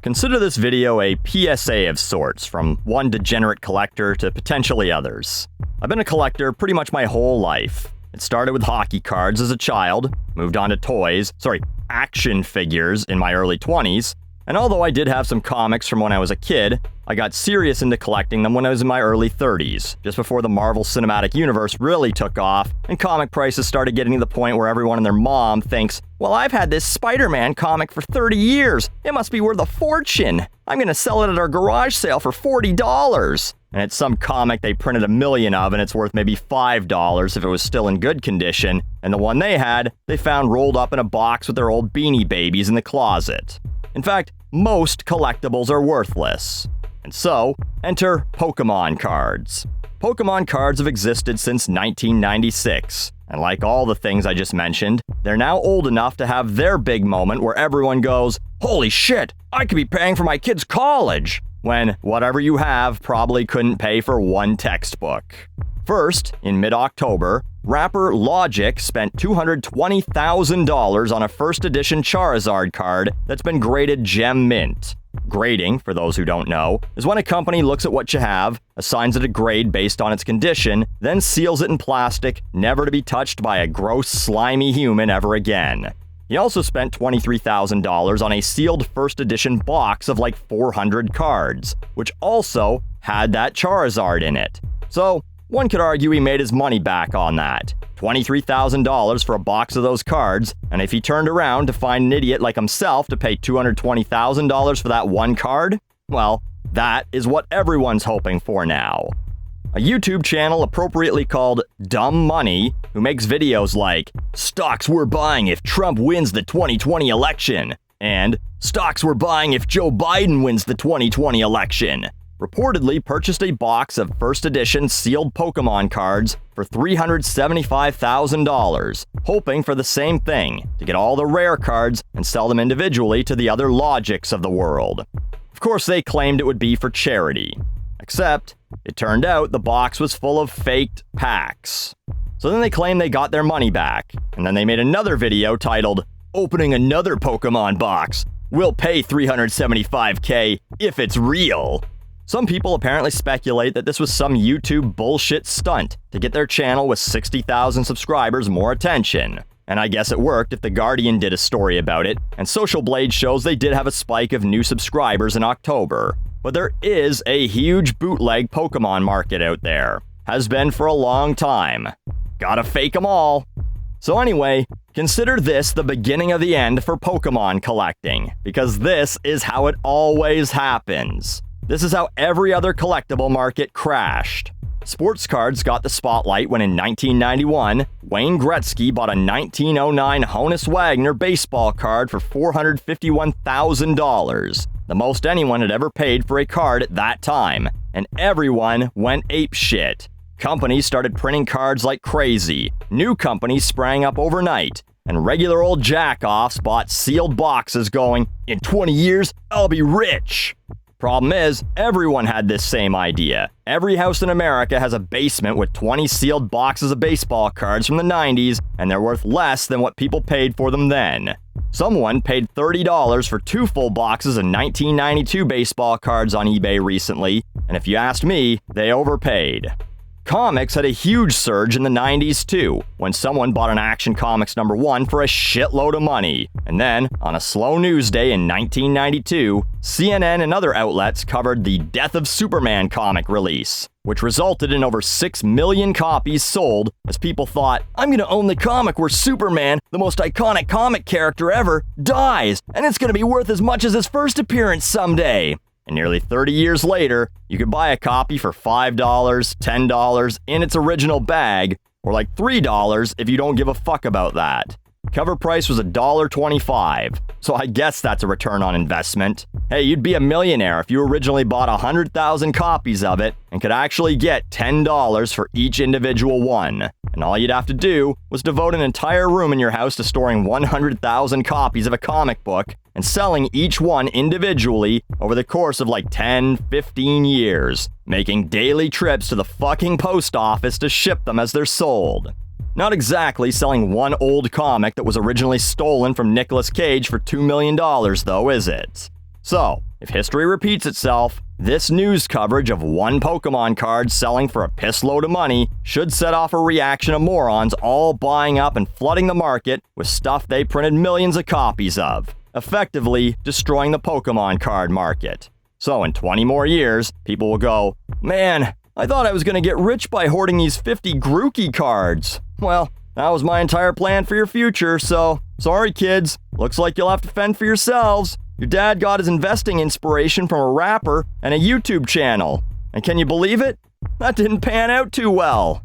Consider this video a PSA of sorts, from one degenerate collector to potentially others. I've been a collector pretty much my whole life. It started with hockey cards as a child, moved on to action figures in my early 20s, and although I did have some comics from when I was a kid, I got serious into collecting them when I was in my early 30s, just before the Marvel Cinematic Universe really took off and comic prices started getting to the point where everyone and their mom thinks, well, I've had this Spider-Man comic for 30 years. It must be worth a fortune. I'm gonna sell it at our garage sale for $40. And it's some comic they printed 1 million of and it's worth maybe $5 if it was still in good condition, and the one they had, they found rolled up in a box with their old Beanie Babies in the closet. In fact, most collectibles are worthless. And so, enter Pokemon cards. Pokemon cards have existed since 1996, and like all the things I just mentioned, they're now old enough to have their big moment where everyone goes, holy shit, I could be paying for my kid's college, when whatever you have probably couldn't pay for one textbook. First, in mid-October, rapper Logic spent $220,000 on a first edition Charizard card that's been graded Gem Mint. Grading, for those who don't know, is when a company looks at what you have, assigns it a grade based on its condition, then seals it in plastic, never to be touched by a gross, slimy human ever again. He also spent $23,000 on a sealed first edition box of like 400 cards, which also had that Charizard in it. So, one could argue he made his money back on that. $23,000 for a box of those cards, and if he turned around to find an idiot like himself to pay $220,000 for that one card, well, that is what everyone's hoping for now. A YouTube channel appropriately called Dumb Money, who makes videos like, stocks we're buying if Trump wins the 2020 election, and stocks we're buying if Joe Biden wins the 2020 election, reportedly purchased a box of first edition sealed Pokemon cards for $375,000, hoping for the same thing, to get all the rare cards and sell them individually to the other Logics of the world. Of course, they claimed it would be for charity. Except, it turned out the box was full of faked packs. So then they claimed they got their money back, and then they made another video titled, Opening Another Pokemon Box. We'll pay $375K if it's real. Some people apparently speculate that this was some YouTube bullshit stunt to get their channel with 60,000 subscribers more attention. And I guess it worked if The Guardian did a story about it, and Social Blade shows they did have a spike of new subscribers in October. But there is a huge bootleg Pokemon market out there. Has been for a long time. Gotta fake 'em all. So anyway, consider this the beginning of the end for Pokemon collecting, because this is how it always happens. This is how every other collectible market crashed. Sports cards got the spotlight when in 1991, Wayne Gretzky bought a 1909 Honus Wagner baseball card for $451,000, the most anyone had ever paid for a card at that time, and everyone went apeshit. Companies started printing cards like crazy, new companies sprang up overnight, and regular old jack-offs bought sealed boxes going, in 20 years, I'll be rich. Problem is, everyone had this same idea. Every house in America has a basement with 20 sealed boxes of baseball cards from the 90s, and they're worth less than what people paid for them then. Someone paid $30 for 2 full boxes of 1992 baseball cards on eBay recently, and if you asked me, they overpaid. Comics had a huge surge in the 90s too, when someone bought an Action Comics #1 for a shitload of money. And then, on a slow news day in 1992, CNN and other outlets covered the Death of Superman comic release, which resulted in over 6 million copies sold as people thought, I'm gonna own the comic where Superman, the most iconic comic character ever, dies, and it's gonna be worth as much as his first appearance someday. And nearly 30 years later, you could buy a copy for $5, $10 in its original bag, or like $3 if you don't give a fuck about that. Cover price was $1.25, so I guess that's a return on investment. Hey, you'd be a millionaire if you originally bought 100,000 copies of it and could actually get $10 for each individual one. And all you'd have to do was devote an entire room in your house to storing 100,000 copies of a comic book and selling each one individually over the course of like 10, 15 years, making daily trips to the fucking post office to ship them as they're sold. Not exactly selling one old comic that was originally stolen from Nicolas Cage for $2 million, though, is it? So, if history repeats itself, this news coverage of one Pokemon card selling for a piss load of money should set off a reaction of morons all buying up and flooding the market with stuff they printed millions of copies of, effectively destroying the Pokemon card market. So in 20 more years, people will go, "Man, I thought I was going to get rich by hoarding these 50 Grookey cards." Well, that was my entire plan for your future, so sorry kids, looks like you'll have to fend for yourselves. Your dad got his investing inspiration from a rapper and a YouTube channel. And can you believe it? That didn't pan out too well.